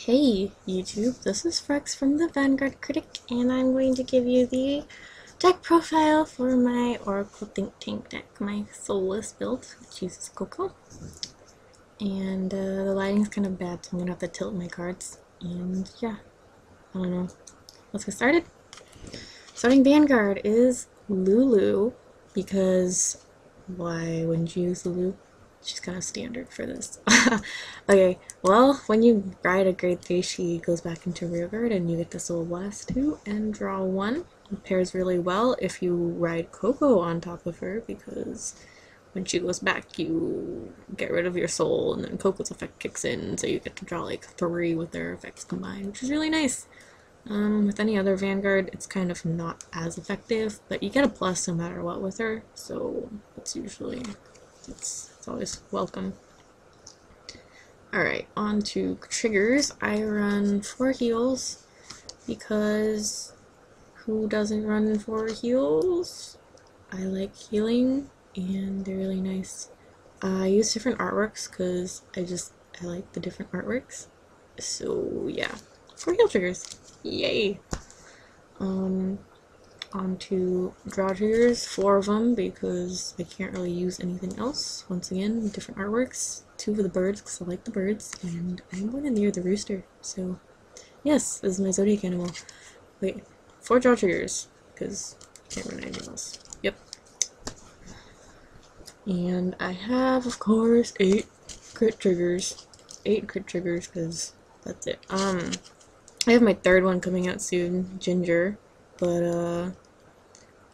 Hey YouTube, this is Frugs from the Vanguard Critic, and I'm going to give you the deck profile for my Oracle Think Tank deck, my Soulless build, which uses Coco. And the lighting's kind of bad, so I'm going to have to tilt my cards. And yeah, I don't know. Let's get started. Starting Vanguard is Lulu, because why wouldn't you use Lulu? She's kind of standard for this. Okay, well, when you ride a grade 3, she goes back into rearguard and you get the Soul Blast 2 and draw 1. It pairs really well if you ride Coco on top of her, because when she goes back you get rid of your soul and then Coco's effect kicks in, so you get to draw like 3 with their effects combined, which is really nice. With any other Vanguard, it's kind of not as effective, but you get a plus no matter what with her, so it's usually, it's always welcome. Alright, on to triggers. I run 4 heals, because who doesn't run 4 heals? I like healing, and they're really nice. I use different artworks, because I like the different artworks. So yeah, 4 heal triggers. Yay! On to draw triggers, 4 of them, because I can't really use anything else. Once again, different artworks. 2 for the birds, because I like the birds, and I'm going to near the rooster, so yes, this is my zodiac animal. Wait, 4 draw triggers, because I can't run anything else. Yep. And I have, of course, 8 crit triggers. 8 crit triggers, because that's it. I have my 3rd one coming out soon, Ginger, but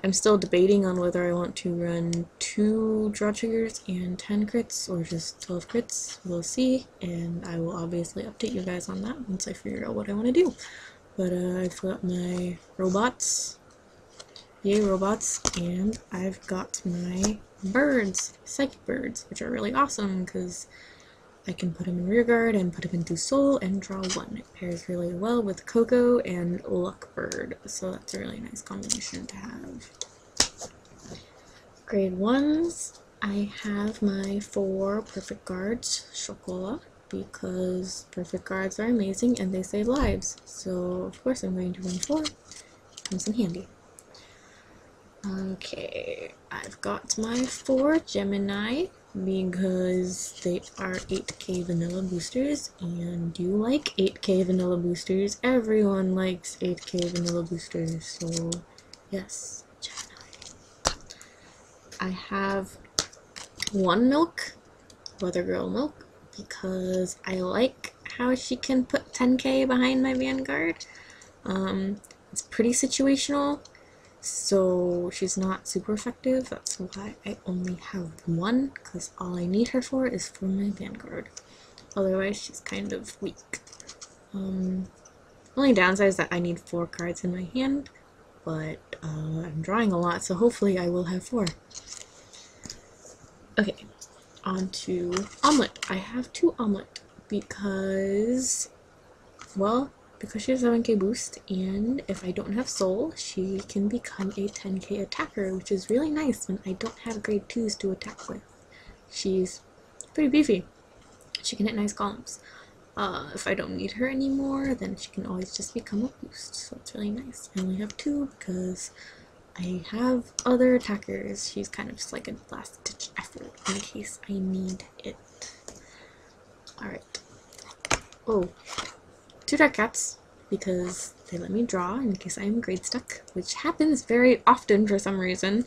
I'm still debating on whether I want to run 2 draw triggers and 10 crits or just 12 crits. We'll see, and I will obviously update you guys on that once I figure out what I want to do. But I've got my robots, yay robots, and I've got my birds, psychic birds, which are really awesome because I can put him in rearguard and put him into soul and draw 1. It pairs really well with Coco and Luckbird, so that's a really nice combination to have. Grade 1s, I have my 4 perfect guards, Chocola, because perfect guards are amazing and they save lives. So of course I'm going to run 4. Comes in handy. Okay, I've got my 4 Gemini, because they are 8k vanilla boosters, and you like 8k vanilla boosters. Everyone likes 8k vanilla boosters, so yes, Gemini. I have 1 milk, Weather Girl milk, because I like how she can put 10k behind my Vanguard. It's pretty situational. So she's not super effective, that's why I only have 1, because all I need her for is for my Vanguard. Otherwise she's kind of weak. Only downside is that I need 4 cards in my hand, but I'm drawing a lot, so hopefully I will have 4. Okay, on to Omelette. I have 2 Omelette because, well, because she has 7k boost, and if I don't have soul, she can become a 10k attacker, which is really nice when I don't have grade 2s to attack with. She's pretty beefy. She can hit nice columns. If I don't need her anymore, then she can always just become a boost, so it's really nice. I only have 2 because I have other attackers. She's kind of just like a last-ditch effort in case I need it. Alright. Oh. 2 dark cats, because they let me draw in case I am grade stuck, which happens very often for some reason.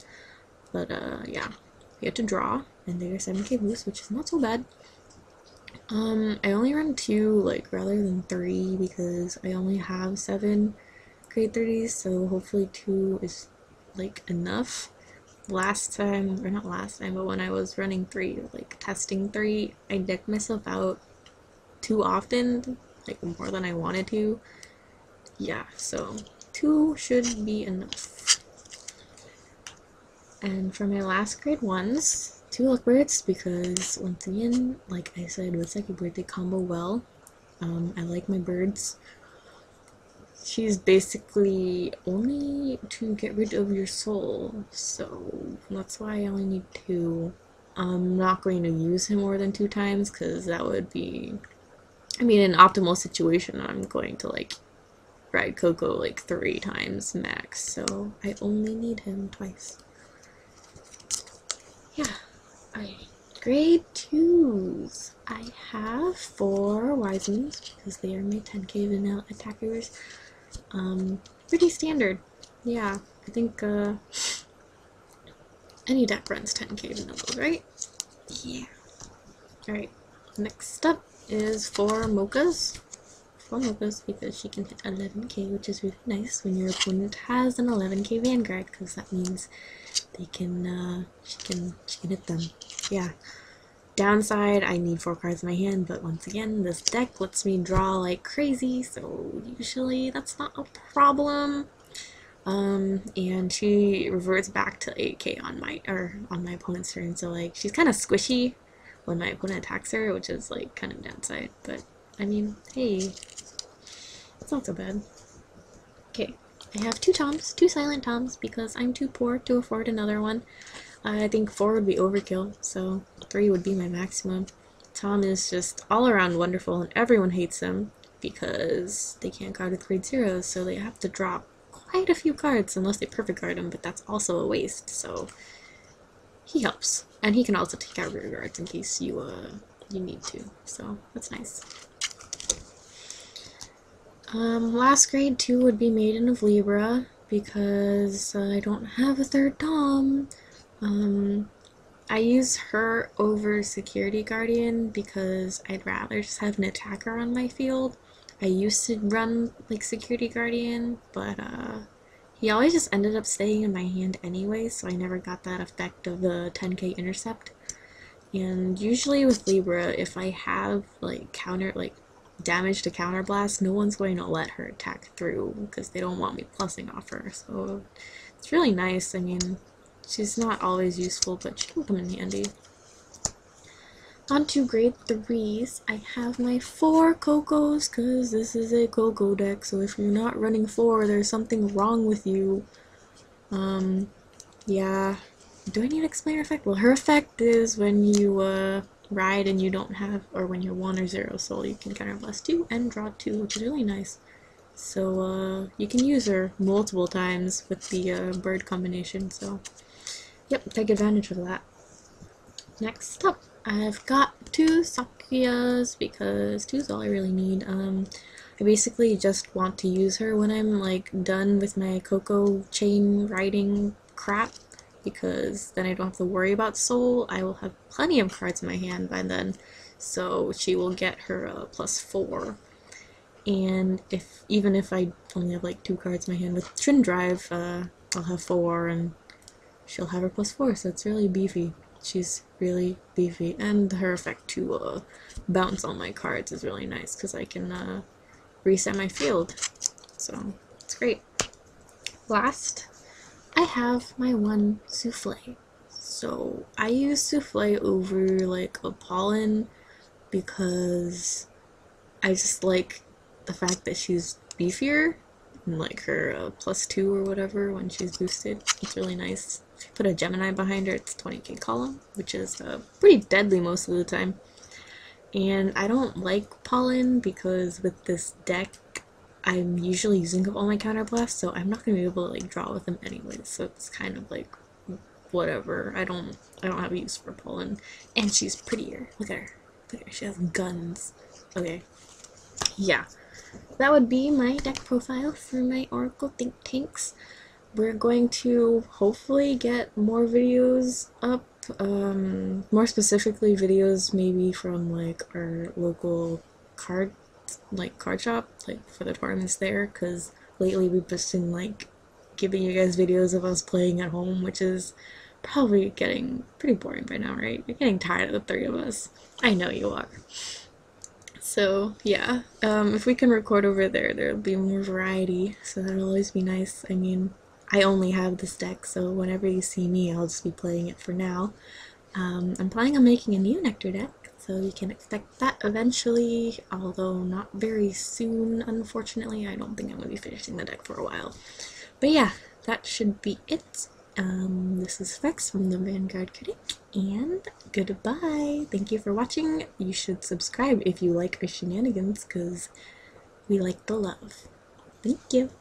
But yeah, you get to draw, and they're 7k boost, which is not so bad. I only run 2, like, rather than 3, because I only have 7 grade 30s, so hopefully 2 is, like, enough. Last time, or not last time, but when I was running 3, like, testing 3, I decked myself out too often, like more than I wanted to. Yeah, so 2 should be enough. And for my last grade 1s, 2 Luckbirds, because once again, like I said with Psychic Bird, they combo well. I like my birds. She's basically only to get rid of your soul, so that's why I only need 2. I'm not going to use him more than 2 times, because that would be I mean, in an optimal situation, I'm going to like ride Coco like 3 times max, so I only need him twice. Yeah. Alright. Grade 2s. I have 4 Wisemans because they are my 10k vanilla attackers. Pretty standard. Yeah, I think any deck runs 10k vanilla, right? Yeah. Alright, next up is 4 Mochas. 4 Mochas because she can hit 11k, which is really nice when your opponent has an 11k Vanguard, because that means they can, she can hit them. Yeah. Downside, I need 4 cards in my hand, but once again, this deck lets me draw like crazy, so usually that's not a problem. And she reverts back to 8k on my opponent's turn, so like she's kind of squishy when my opponent attacks her, which is like kind of downside, but I mean, hey, it's not so bad. Okay, I have 2 Toms, 2 Silent Toms, because I'm too poor to afford another one. I think 4 would be overkill, so 3 would be my maximum. Tom is just all around wonderful, and everyone hates him because they can't guard with grade 0s, so they have to drop quite a few cards unless they perfect guard him, but that's also a waste, so he helps. And he can also take out rear guards in case you need to, so that's nice. Last grade 2 would be Maiden of Libra because I don't have a 3rd Tom. I use her over Security Guardian because I'd rather just have an attacker on my field. I used to run like Security Guardian, but he always just ended up staying in my hand anyway, so I never got that effect of the 10k intercept. And usually with Libra, if I have like damage to counterblast, no one's going to let her attack through because they don't want me plussing off her, so it's really nice. I mean, she's not always useful, but she can come in handy. On to grade 3s, I have my 4 Cocos, because this is a Coco deck, so if you're not running 4, there's something wrong with you. Yeah. Do I need to explain her effect? Well, her effect is when you, ride and you don't have, or when you're 1 or 0 soul, you can counterblast 2 and draw 2, which is really nice. So, you can use her multiple times with the, bird combination, so yep, take advantage of that. Next up, I've got 2 Sakyas because 2 is all I really need. I basically just want to use her when I'm like done with my Coco chain riding crap, because then I don't have to worry about soul. I will have plenty of cards in my hand by then, so she will get her +4. And even if I only have like 2 cards in my hand with Trin Drive, I'll have 4 and she'll have her +4, so it's really beefy. She's really beefy, and her effect to bounce on my cards is really nice because I can reset my field, so it's great. Last, I have my 1 Souffle. So I use Souffle over like a Pollen because I just like the fact that she's beefier, and like her +2 or whatever when she's boosted. It's really nice. If you put a Gemini behind her, it's 20k column, which is pretty deadly most of the time. And I don't like Pollen because with this deck, I'm usually using up all my counterblasts, so I'm not gonna be able to like draw with them anyway. So it's kind of like whatever. I don't have a use for Pollen, and she's prettier. Look at her. Look at her. She has guns. Okay. Yeah. That would be my deck profile for my Oracle Think Tanks. We're going to hopefully get more videos up, more specifically videos maybe from like our local card shop, like for the tournaments there, because lately we've just been like giving you guys videos of us playing at home, which is probably getting pretty boring by now, right? You're getting tired of the 3 of us. I know you are. So yeah, if we can record over there, there'll be more variety, so that'll always be nice. I mean, I only have this deck, so whenever you see me, I'll just be playing it for now. I'm planning on making a new Nectar deck, so you can expect that eventually, although not very soon, unfortunately. I don't think I'm going to be finishing the deck for a while. But yeah, that should be it, This is Frugs from the Vanguard Critic, and goodbye. Thank you for watching. You should subscribe if you like our shenanigans, because we like the love. Thank you.